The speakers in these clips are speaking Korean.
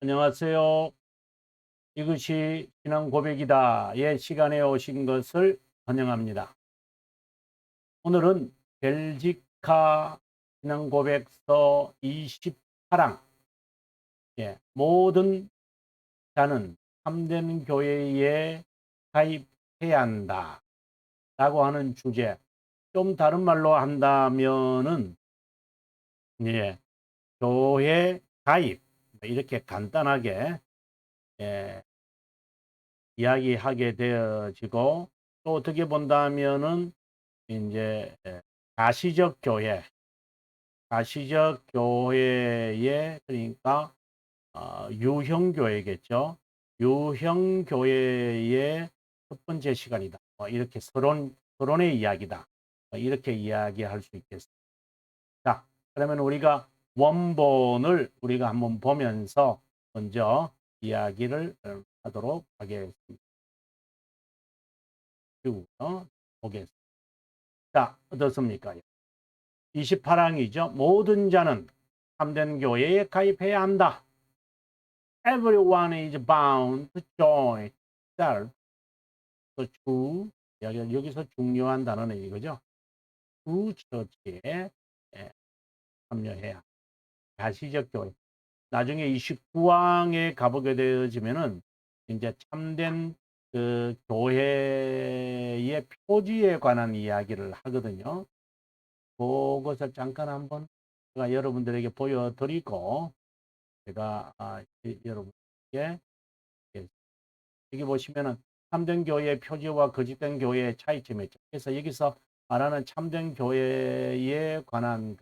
안녕하세요. 이것이 신앙 고백이다의 시간에 오신 것을 환영합니다. 오늘은 벨지카 신앙 고백서 28강, 모든 자는 참된 교회에 가입해야 한다 라고 하는 주제. 좀 다른 말로 한다면은, 예, 교회 가입, 이렇게 간단하게 예, 이야기하게 되어지고, 또 어떻게 본다면은 이제 가시적 교회, 가시적 교회의 그러니까 유형 교회겠죠. 유형 교회의 첫 번째 시간이다. 이렇게 서론의 이야기다. 이렇게 이야기할 수 있겠습니다. 자, 그러면 우리가 원본을 우리가 한번 보면서 먼저 이야기를 하도록 하겠습니다. 보겠습니다. 자, 어떻습니까? 28항이죠. 모든 자는 참된 교회에 가입해야 한다. Everyone is bound to join self. 여기서 중요한 단어는 이거죠. 주 처치에 참여해야. 가시적 교회. 나중에 29항에 가보게 되어지면은 이제 참된 그 교회의 표지에 관한 이야기를 하거든요. 그것을 잠깐 한번 제가 여러분들에게 보여드리고 제가 여러분께 여기 보시면은 참된 교회의 표지와 거짓된 교회의 차이점이 있죠. 그래서 여기서 말하는 참된 교회에 관한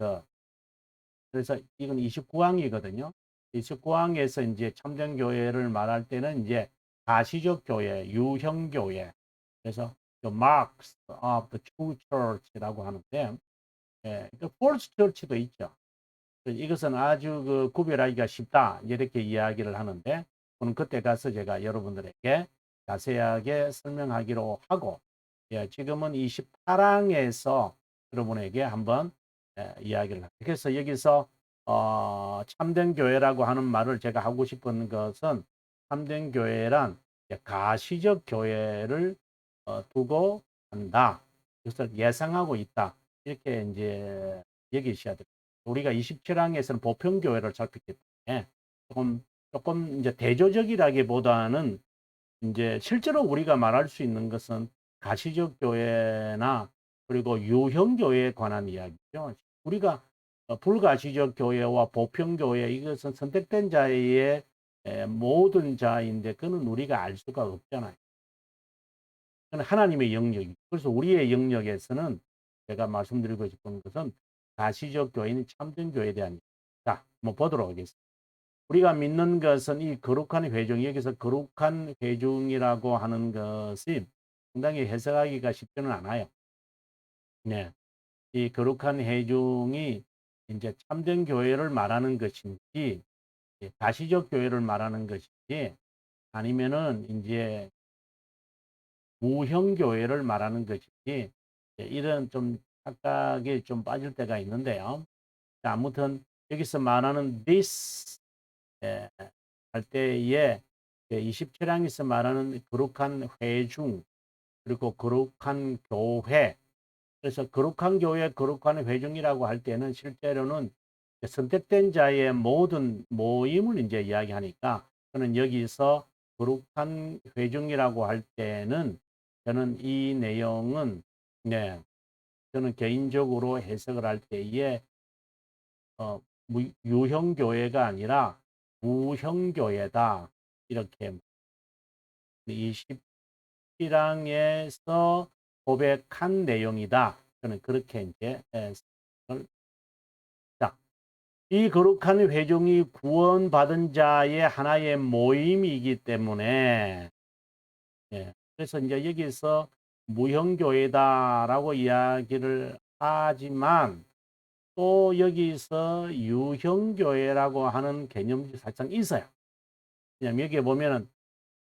그래서 이건 29항이거든요. 29항에서 이제 참된 교회를 말할 때는 이제 가시적 교회, 유형 교회. 그래서 the marks of the true church라고 하는데, 그 false church도 있죠. 이것은 아주 구별하기가 쉽다. 이렇게 이야기를 하는데, 오늘 그때 가서 제가 여러분들에게 자세하게 설명하기로 하고, 지금은 28항에서 여러분에게 한번 이야기를 합니다. 그래서 여기서 참된 교회라고 하는 말을 제가 하고 싶은 것은 참된 교회란 가시적 교회를 두고 한다. 그것을 예상하고 있다. 이렇게 이제 여기셔야 됩니다. 우리가 27항에서는 보편교회를 살폈기 때문에 조금 이제 대조적이라기보다는 이제 실제로 우리가 말할 수 있는 것은 가시적 교회나 그리고 유형 교회에 관한 이야기죠. 우리가 불가시적 교회와 보편 교회 이것은 선택된 자의 모든 자인데 그는 우리가 알 수가 없잖아요. 그건 하나님의 영역이. 그래서 우리의 영역에서는 제가 말씀드리고 싶은 것은 가시적 교회는 참된 교회에 대한. 자, 한번 보도록 하겠습니다. 우리가 믿는 것은 이 거룩한 회중, 여기서 거룩한 회중이라고 하는 것이 상당히 해석하기가 쉽지는 않아요. 네. 이 거룩한 회중이 이제 참된 교회를 말하는 것인지, 가시적 교회를 말하는 것인지, 아니면은 이제 무형 교회를 말하는 것인지, 이런 좀 착각이 좀 빠질 때가 있는데요. 자, 아무튼 여기서 말하는 this 할 때에 27항에서 말하는 거룩한 회중 그리고 거룩한 교회, 그래서 거룩한 교회, 거룩한 회중이라고 할 때는 실제로는 선택된 자의 모든 모임을 이제 이야기하니까 저는 여기서 거룩한 회중이라고 할 때는 저는 이 내용은 저는 개인적으로 해석을 할 때에 유형 교회가 아니라 무형 교회다 이렇게 27항에서 고백한 내용이다. 저는 그렇게 이제 자, 이 거룩한 회중이 구원받은 자의 하나의 모임이기 때문에 그래서 이제 여기서 무형교회다라고 이야기를 하지만 또 여기서 유형교회라고 하는 개념이 살짝 있어요. 왜냐면 여기에 보면은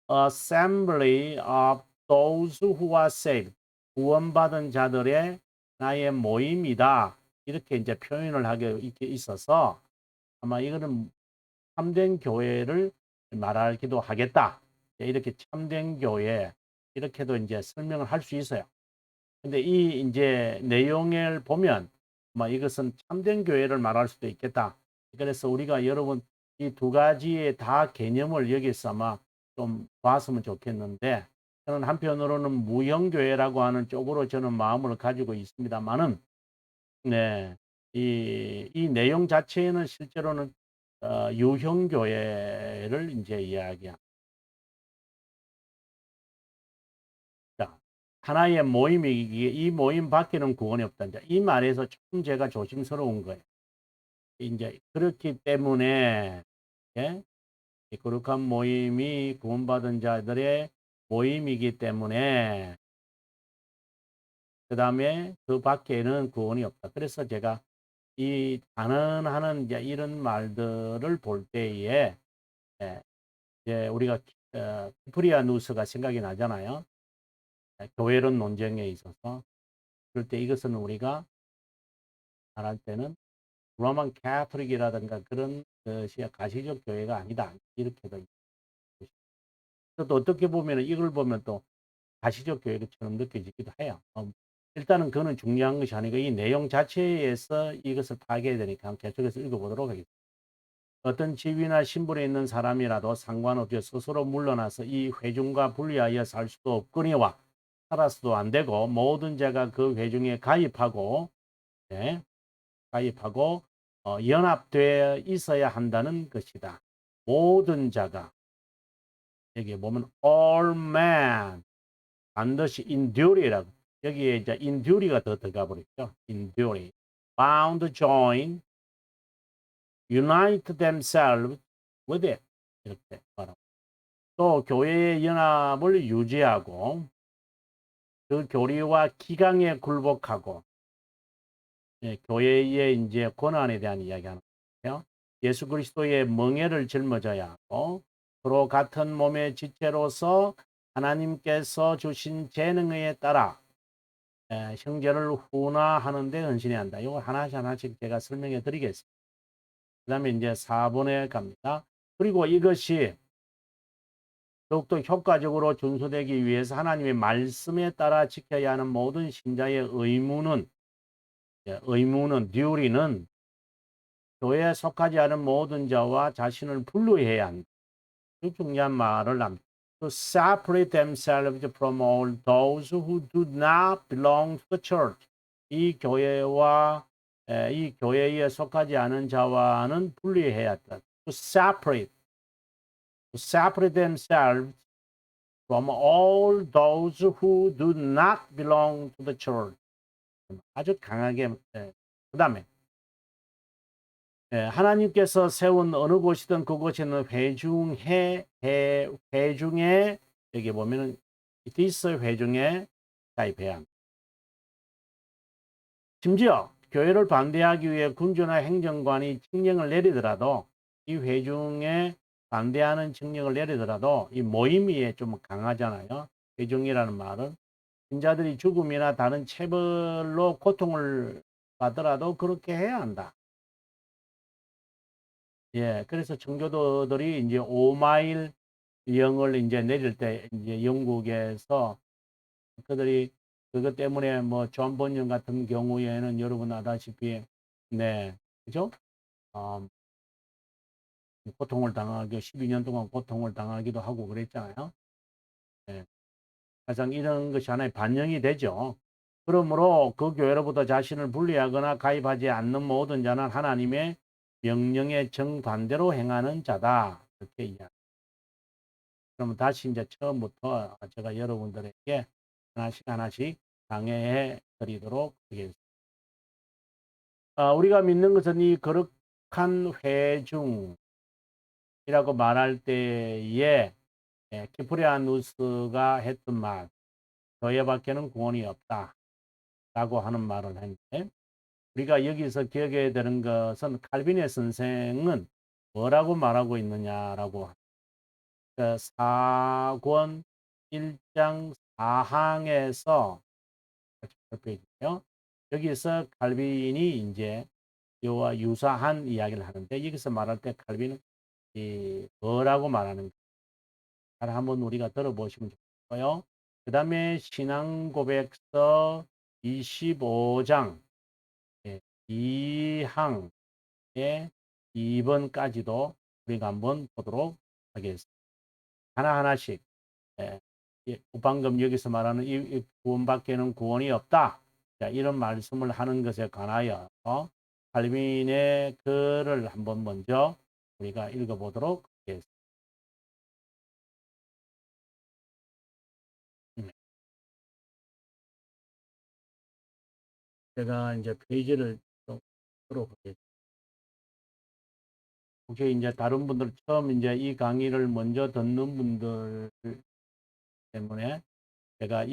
assembly of those who are saved. 구원받은 자들의 나의 모임이다. 이렇게 이제 표현을 하게 있어서 아마 이거는 참된 교회를 말하기도 하겠다. 이렇게 참된 교회 이렇게도 이제 설명을 할 수 있어요. 근데 이 이제 내용을 보면 이것은 참된 교회를 말할 수도 있겠다. 그래서 우리가 여러분 이 두 가지의 다 개념을 여기서 아마 좀 봤으면 좋겠는데 저는 한편으로는 무형교회라고 하는 쪽으로 저는 마음을 가지고 있습니다만은 네, 이 내용 자체에는 실제로는 유형교회를 이제 이야기합니다. 하나의 모임이기에 이 모임 밖에는 구원이 없다. 이 말에서 조금 제가 조심스러운 거예요. 이제 그렇기 때문에 예? 이 거룩한 모임이 구원받은 자들의 모임이기 때문에 그 다음에 그 밖에는 구원이 없다. 그래서 제가 이 단언하는 이제 이런 말들을 볼 때에 예, 이제 우리가 키프리아누스가 생각이 나잖아요. 교회론 논쟁에 있어서 그럴 때 이것은 우리가 말할 때는 로만 캐토릭이라든가 그런 것이 가시적 교회가 아니다. 이렇게도 또 어떻게 보면 이걸 보면 또 가시적 교회처럼 느껴지기도 해요. 일단은 그거는 중요한 것이 아니고 이 내용 자체에서 이것을 파악해야 되니까 계속해서 읽어보도록 하겠습니다. 어떤 지위나 신분에 있는 사람이라도 상관없이 스스로 물러나서 이 회중과 분리하여 살 수도 없거니와 살아서도 안 되고 모든 자가 그 회중에 가입하고 네, 가입하고 연합되어 있어야 한다는 것이다. 모든 자가 여기 보면 all men 반드시 endure이라고 여기에 이제 endure가 더 들어가 버렸죠. endure bound join unite themselves with it 이렇게 말하고 또 교회의 연합을 유지하고 그 교리와 기강에 굴복하고 예, 교회의 이제 권한에 대한 이야기하는 거예요. 예수 그리스도의 멍에를 짊어져야 하고 서로 같은 몸의 지체로서 하나님께서 주신 재능에 따라 형제를 훈화하는 데 헌신해야 한다. 이거 하나씩 하나씩 제가 설명해 드리겠습니다. 그 다음에 이제 4번에 갑니다. 그리고 이것이 더욱더 효과적으로 준수되기 위해서 하나님의 말씀에 따라 지켜야 하는 모든 신자의 듀리는 교회에 속하지 않은 모든 자와 자신을 분류해야 한다. 중요한 말을 합니다. To separate themselves from all those who do not belong to the church. 이 교회에 속하지 않은 자와는 분리해야 한다. To separate themselves from all those who do not belong to the church. 아주 강하게 그 다음에 하나님께서 세운 어느 곳이든 그곳에는 회중에 여기 보면은 this 회중에 가입해야 합니다. 심지어 교회를 반대하기 위해 군주나 행정관이 칙령을 내리더라도 이 회중에 반대하는 칙령을 내리더라도 이 모임이 좀 강하잖아요. 회중이라는 말은 신자들이 죽음이나 다른 체벌로 고통을 받더라도 그렇게 해야 한다. 예, 그래서 청교도들이 이제 5마일 영을 이제 내릴 때 이제 영국에서 그들이 그것 때문에 뭐 존 번연 같은 경우에는 여러분 아다시피 네, 그죠? 어, 고통을 당하기 12년 동안 고통을 당하기도 하고 그랬잖아요. 네, 가장 이런 것이 하나의 반영이 되죠. 그러므로 그 교회로부터 자신을 분리하거나 가입하지 않는 모든 자는 하나님의 명령에 정반대로 행하는 자다. 이렇게 이야기. 그러면 다시 이제 처음부터 제가 여러분들에게 하나씩 하나씩 강해해 드리도록 하겠습니다. 우리가 믿는 것은 이 거룩한 회중이라고 말할 때에 키프리아누스가 했던 말, 교회밖에는 구원이 없다 라고 하는 말을 했는데 우리가 여기서 기억해야 되는 것은 칼빈의 선생은 뭐라고 말하고 있느냐라고 그 4권 1장 4항에서 페이지요. 여기서 칼빈이 이제 이와 유사한 이야기를 하는데 여기서 말할 때 칼빈은 뭐라고 말하는지 잘 한번 우리가 들어보시면 좋고요. 그 다음에 신앙고백서 25장 2항의 2번까지도 우리가 한번 보도록 하겠습니다. 하나하나씩 방금 여기서 말하는 이 구원밖에는 구원이 없다. 자, 이런 말씀을 하는 것에 관하여 칼빈의 글을 한번 먼저 우리가 읽어보도록 하겠습니다. 제가 이제 페이지를 좀 보도록 하겠습니다. 혹시 이제 다른 분들 처음 이제 이 강의를 먼저 듣는 분들 때문에 제가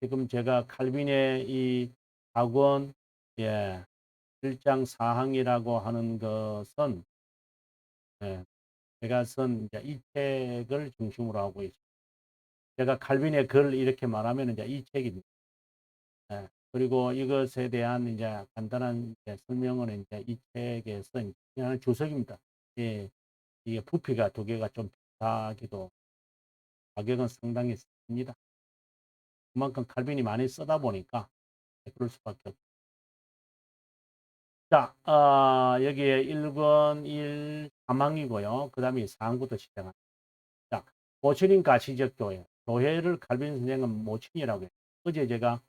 지금 제가 칼빈의 이 학원 1장 4항이라고 하는 것은 제가 쓴 이제 이 책을 중심으로 하고 있습니다. 제가 칼빈의 글을 이렇게 말하면 이제 이 책입니다. 그리고 이것에 대한 이제 간단한 이제 설명은 이제 이 책에서 그냥 주석입니다. 이게 부피가 두 개가 좀 비싸기도 가격은 상당히 습니다. 그만큼 칼빈이 많이 쓰다 보니까 그럴 수밖에 없죠. 자, 여기에 1권 1 3항이고요. 그 다음에 4항부터 시작합니다. 자, 모친인 가시적 교회. 교회를 칼빈 선생은 모친이라고 해요. 어제 제가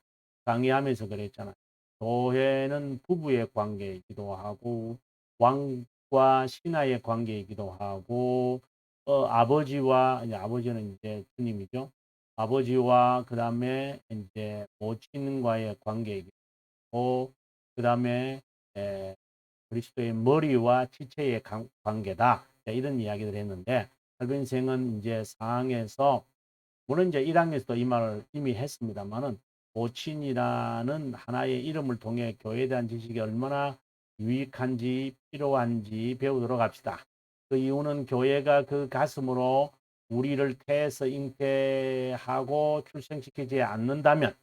강의하면서 그랬잖아요. 교회는 부부의 관계이기도 하고 왕과 신하의 관계이기도 하고 아버지와 이제 아버지는 이제 주님이죠. 아버지와 그 다음에 이제 모친과의 관계이기도 하고 그 다음에 그리스도의 머리와 지체의 관계다. 이런 이야기를 했는데 칼빈생은 이제 상황에서 물론 이제 1학년에서도 이 말을 이미 했습니다만은 모친이라는 하나의 이름을 통해 교회에 대한 지식이 얼마나 유익한지 필요한지 배우도록 합시다. 그 이유는 교회가 그 가슴으로 우리를 태에서 잉태하고 출생시키지 않는다면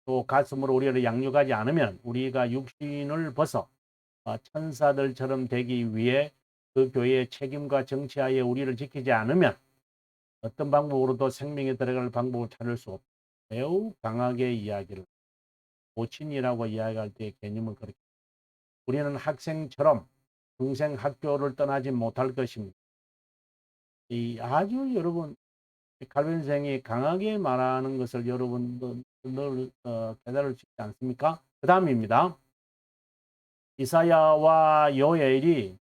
또 가슴으로 우리를 양육하지 않으면 우리가 육신을 벗어 천사들처럼 되기 위해 그 교회의 책임과 정치하에 우리를 지키지 않으면 어떤 방법으로도 생명에 들어갈 방법을 찾을 수 없고 매우 강하게 이야기를 모친이라고 이야기할 때 개념을 그렇게 우리는 학생처럼 평생 학교를 떠나지 못할 것입니다. 이 아주 여러분 칼빈생이 강하게 말하는 것을 여러분도 늘 깨달을 수 있지 않습니까? 그 다음입니다. 이사야와 요엘이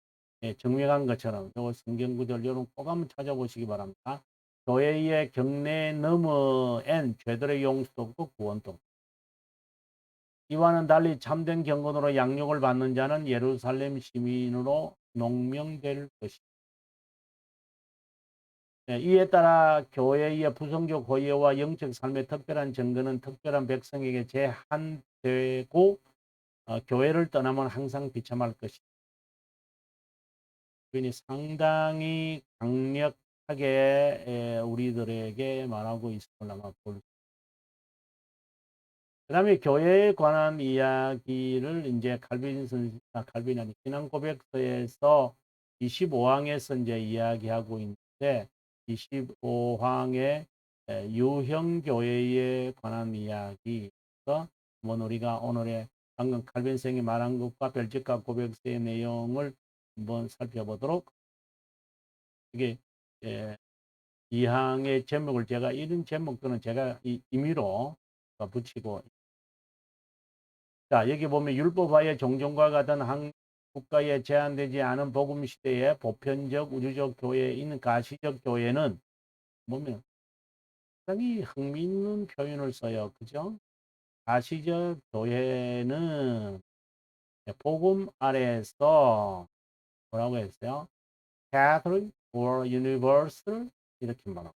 증명한 것처럼 요 성경 구절 여러분 꼭 한번 찾아보시기 바랍니다. 교회의 경내 너머엔 죄들의 용서도 없고 구원도 없고 이와는 달리 참된 경건으로 양육을 받는 자는 예루살렘 시민으로 농명될 것이다. 이에 따라 교회의 부성교 고예와 영적 삶의 특별한 증거는 특별한 백성에게 제한되고 교회를 떠나면 항상 비참할 것이다. 그러니 상당히 강력하게 우리들에게 말하고 있음을 아마 볼. 그다음에 교회에 관한 이야기를 이제 칼빈이 아니 신앙 고백서에서 25항에서 이제 이야기하고 있는데 25항의 유형 교회에 관한 이야기에서 뭐 우리가 오늘의 방금 칼빈 선생이 말한 것과 별직과 고백서의 내용을 한번 살펴보도록. 이게 이 항의 제목을 제가 이런 제목들은 제가 임의로 붙이고 자 여기 보면 율법화의 종종과 같은 한 국가에 제한되지 않은 복음 시대의 보편적 우주적 교회에 있는 가시적 교회는 보면 상당히 흥미있는 표현을 써요. 그죠? 가시적 교회는 복음 아래에서 뭐라고 했어요? Catholic or Universal 이렇게 말하고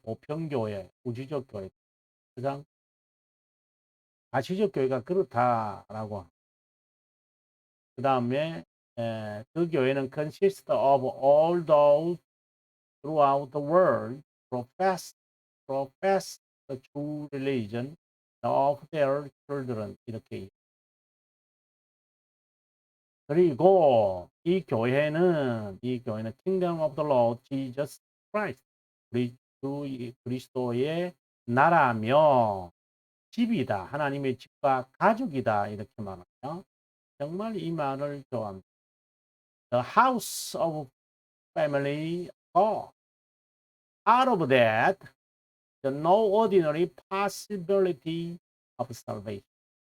보편교회, 우주적 교회 가장 가시적 교회가 그렇다라고 그 다음에 그 교회는 consist of all those throughout the world profess the true religion of their children 이렇게 그리고 이 교회는 Kingdom of the Lord Jesus Christ, 그리스도의 나라며 집이다. 하나님의 집과 가족이다. 이렇게 말하죠. 정말 이 말을 좋아합니다. The house of family God. Out of that, the no ordinary possibility of salvation.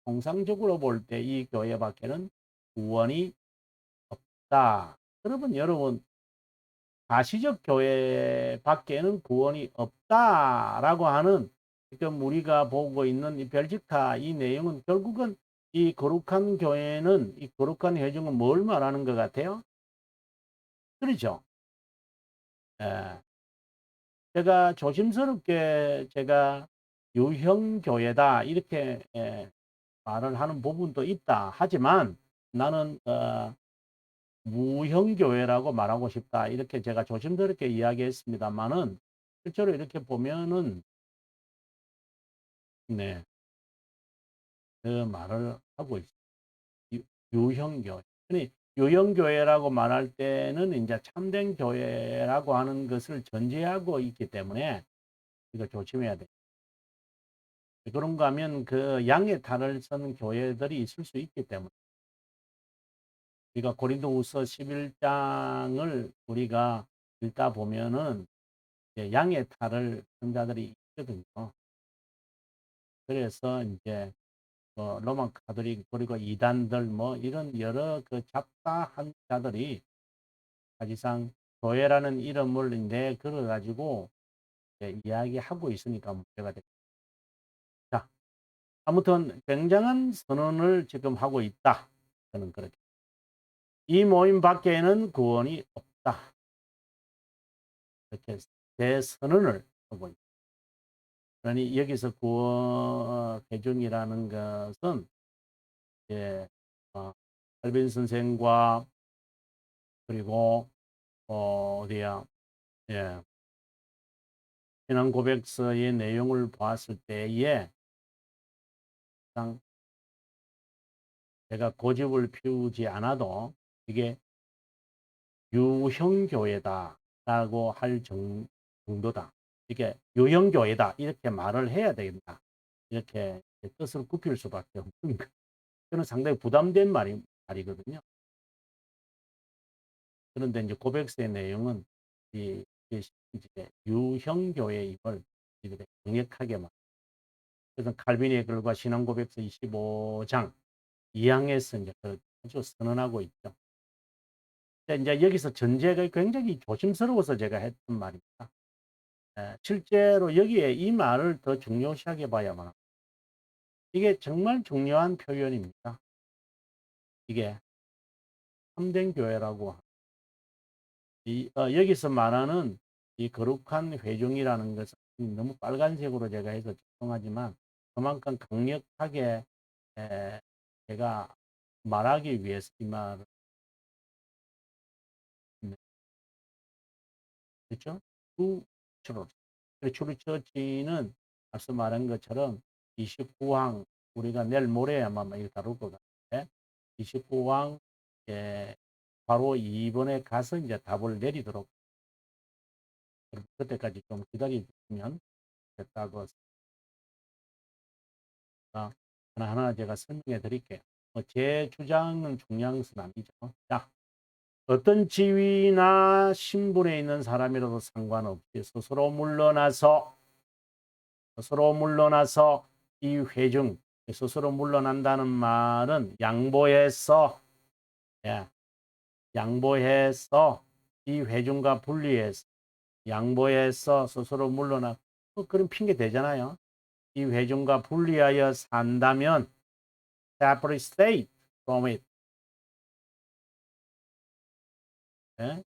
통상적으로 볼 때 이 교회 밖에는 구원이 없다. 여러분, 가시적 교회 밖에는 구원이 없다라고 하는 지금 우리가 보고 있는 이 별지카 이 내용은 결국은 이 거룩한 교회는 이 거룩한 회중은 뭘 말하는 것 같아요? 그렇죠? 예. 제가 조심스럽게 제가 유형 교회다 이렇게 말을 하는 부분도 있다. 하지만 나는 무형 교회라고 말하고 싶다. 이렇게 제가 조심스럽게 이야기했습니다만은 실제로 이렇게 보면은 네, 그 말을 하고 있어요. 유형 교회. 아니, 유형 교회라고 말할 때는 이제 참된 교회라고 하는 것을 전제하고 있기 때문에 이거 조심해야 돼. 그런가 하면 그 양의 탈을 쓰는 교회들이 있을 수 있기 때문에 우리가 고린도후서 11장을 우리가 읽다 보면은 양의 탈을 쓴 자들이 있거든요. 그래서 이제 로만 가톨릭 그리고 이단들 뭐 이런 여러 그 잡다한 자들이 사실상 교회라는 이름을 내 걸어 가지고 이야기하고 있으니까 문제가 돼. 자, 아무튼 굉장한 선언을 지금 하고 있다. 저는 그렇게. 이 모임 밖에는 구원이 없다. 이렇게 대선언을 하고 있다. 그러니 여기서 구원 회중이라는 것은 칼빈 선생과 그리고 어디야 예, 신앙 고백서의 내용을 봤을 때에 제가 고집을 피우지 않아도 이게 유형교회다라고 할 정도다. 이게 유형교회다 이렇게 말을 해야 되겠다. 이렇게 뜻을 굽힐 수밖에 없는 거. 저는 상당히 부담된 말이거든요. 그런데 이제 고백서의 내용은 이제 유형교회임을 정확하게 말. 그래서 칼빈의 글과 신앙고백서 25장 2항에서 이제 아주 선언하고 있죠. 이제 여기서 전제가 굉장히 조심스러워서 제가 했던 말입니다. 실제로 여기에 이 말을 더 중요시하게 봐야만 합니다. 이게 정말 중요한 표현입니다. 이게 참된 교회라고 여기서 말하는 이 거룩한 회중이라는 것은 너무 빨간색으로 제가 해서 죄송하지만 그만큼 강력하게 제가 말하기 위해서 이 말을 그렇죠? 추루처치는 앞서 말한 것처럼 29항 우리가 내일 모레 아마 이거 다룰 것 같은데 29항 바로 이번에 가서 이제 답을 내리도록 그때까지 좀 기다려 주시면 됐다고 하나하나 제가 설명해 드릴게요. 제 주장은 중요한 것은 아니죠. 자, 어떤 지위나 신분에 있는 사람이라도 상관없이 스스로 물러나서 이 회중, 스스로 물러난다는 말은 양보해서 이 회중과 분리해서 양보해서 스스로 물러나 그런 핑계 되잖아요. 이 회중과 분리하여 산다면 separate state from it. 예?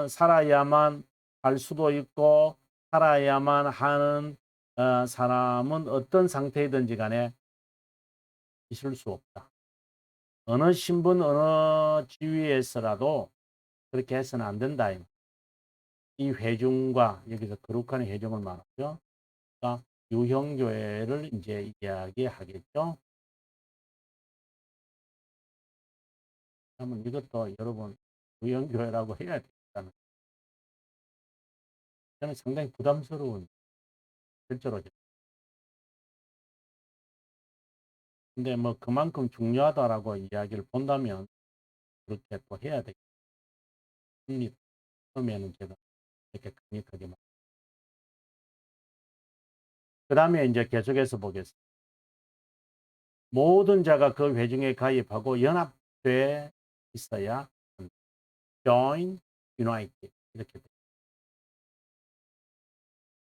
살아야만 할 수도 있고 살아야만 하는 사람은 어떤 상태이든지 간에 있을 수 없다. 어느 신분 어느 지위에서라도 그렇게 해서는 안 된다. 이 회중과 여기서 거룩한 회중을 말하죠. 그러니까 유형교회를 이제 이야기하겠죠. 그러면 이것도 여러분 부영교회라고 해야 되겠다는 저는 상당히 부담스러운 결정으로. 근데 뭐 그만큼 중요하다라고 이야기를 본다면 그렇게 또 해야 되겠습니다. 처음에는 제가 이렇게 강력하게 그 다음에 이제 계속해서 보겠습니다. 모든 자가 그 회중에 가입하고 연합돼 있어야 합니다. join, united 이렇게 돼요.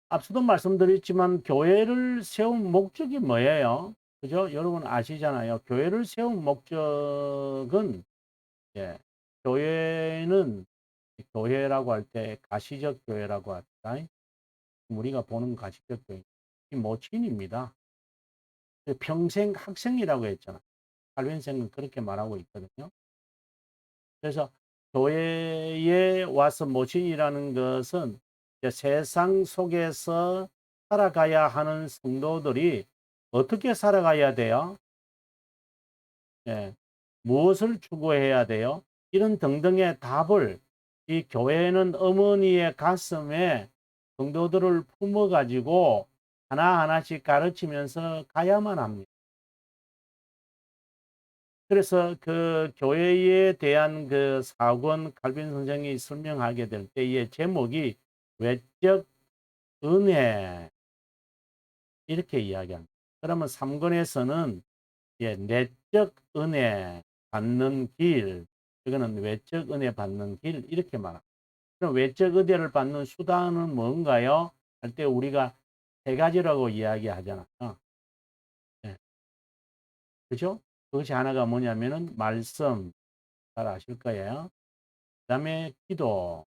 앞서도 말씀드렸지만 교회를 세운 목적이 뭐예요? 그죠? 여러분 아시잖아요. 교회를 세운 목적은 예, 교회는 교회라고 할 때 가시적 교회라고 할까? 우리가 보는 가시적 교회 이 모친입니다. 평생 학생이라고 했잖아. 칼빈생은 그렇게 말하고 있거든요. 그래서 교회에 와서 모친이라는 것은 세상 속에서 살아가야 하는 성도들이 어떻게 살아가야 돼요? 예, 무엇을 추구해야 돼요? 이런 등등의 답을 이 교회는 어머니의 가슴에 성도들을 품어가지고 하나하나씩 가르치면서 가야만 합니다. 그래서 그 교회에 대한 그 사권 칼빈 선생이 설명하게 될 때의 제목이 외적 은혜 이렇게 이야기합니다. 그러면 3권에서는 예, 내적 은혜 받는 길, 이거는 외적 은혜 받는 길 이렇게 말합니다. 그럼 외적 은혜를 받는 수단은 뭔가요? 할 때 우리가 세 가지라고 이야기하잖아요. 예, 그죠? 그것이 하나가 뭐냐면은 말씀, 잘 아실 거예요. 그 다음에 기도,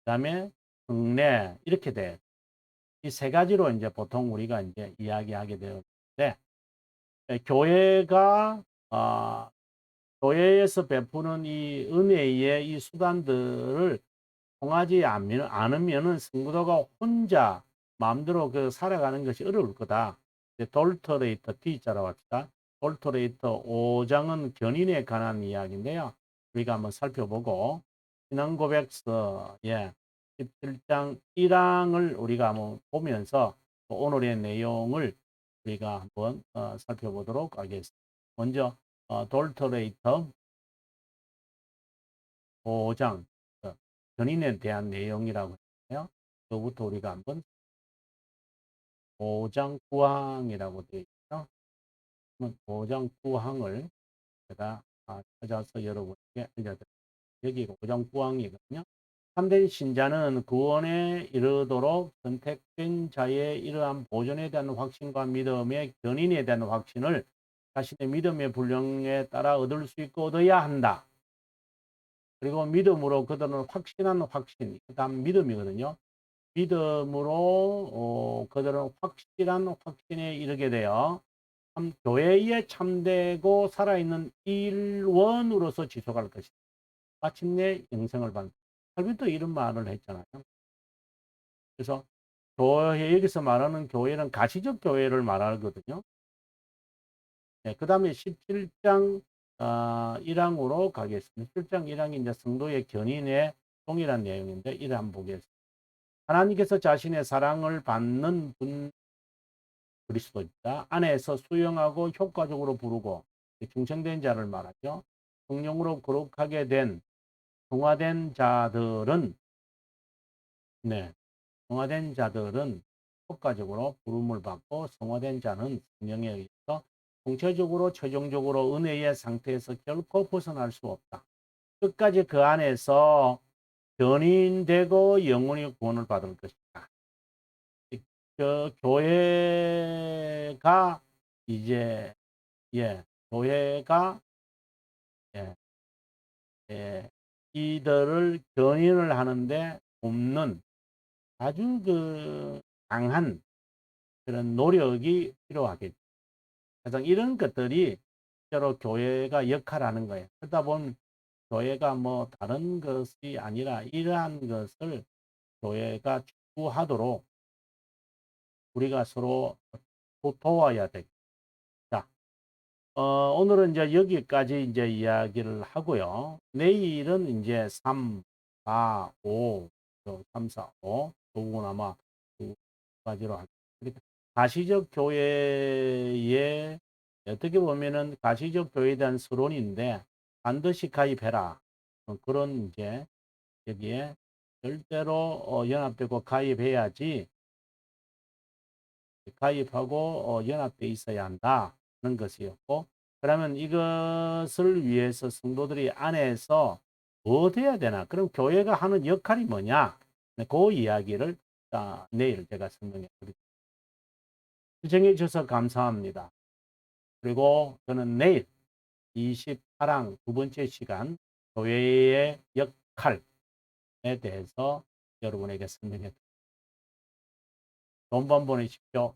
그 다음에 성례 이렇게 돼. 이 세 가지로 이제 보통 우리가 이제 이야기하게 되는데 교회가 교회에서 베푸는 이 은혜의 이 수단들을 통하지 않으면은 성도가 혼자 마음대로 그 살아가는 것이 어려울 거다. 돌터레이터 T자로 합시다. 돌터레이터 5장은 견인에 관한 이야기인데요. 우리가 한번 살펴보고 신앙고백서 17장 1항을 우리가 한번 보면서 오늘의 내용을 우리가 한번 살펴보도록 하겠습니다. 먼저 돌터레이터 5장 견인에 대한 내용이라고 해요. 그부터 우리가 한번 5장 9항이라고 되어 있죠. 5장 9항을 제가 찾아서 여러분께 알려드릴게요. 여기가 5장 9항이거든요. 참된 신자는 구원에 이르도록 선택된 자의 이러한 보존에 대한 확신과 믿음의 견인에 대한 확신을 자신의 믿음의 분량에 따라 얻을 수 있고 얻어야 한다. 그리고 믿음으로 그들은 확신한 확신, 그 다음 믿음이거든요. 믿음으로 그들은 확실한 확신에 이르게 되어 교회에 참되고 살아있는 일원으로서 지속할 것이다. 마침내 영생을 받는. 칼빈도 이런 말을 했잖아요. 그래서 교회 여기서 말하는 교회는 가시적 교회를 말하거든요. 네, 그 다음에 17장 1항으로 가겠습니다. 17장 1항이 이제 성도의 견인의 동일한 내용인데 이를 한번 보겠습니다. 하나님께서 자신의 사랑을 받는 분 그리스도입니다. 안에서 수용하고 효과적으로 부르고 중생된 자를 말하죠. 성령으로 거룩하게 된 성화된 자들은 성화된 자들은 효과적으로 부름을 받고 성화된 자는 성령에 의해서 총체적으로 최종적으로 은혜의 상태에서 결코 벗어날 수 없다. 끝까지 그 안에서 견인되고 영원히 구원을 받을 것이다. 교회가 이제 교회가 예, 이들을 견인을 하는데 돕는 아주 그 강한 그런 노력이 필요하겠죠. 그래서 이런 것들이 실제로 교회가 역할하는 거예요. 그러다 보면 교회가 뭐 다른 것이 아니라 이러한 것을 교회가 추구하도록 우리가 서로 도와야 돼. 자, 오늘은 이제 여기까지 이제 이야기를 하고요. 내일은 이제 3, 4, 5, 3, 4, 5 부분 아마 두 가지로 그러니까 가시적 교회에 어떻게 보면은 가시적 교회에 대한 서론인데 반드시 가입해라. 그런 이제 여기에 절대로 연합되고 가입해야지 가입하고 연합돼 있어야 한다는 것이었고 그러면 이것을 위해서 성도들이 안에서 뭐 돼야 되나? 그럼 교회가 하는 역할이 뭐냐? 네, 그 이야기를 내일 제가 설명해 드리겠습니다. 시청해 주셔서 감사합니다. 그리고 저는 내일 28항 두 번째 시간 교회의 역할에 대해서 여러분에게 설명해 드립니다. 좋은 밤 보내십시오.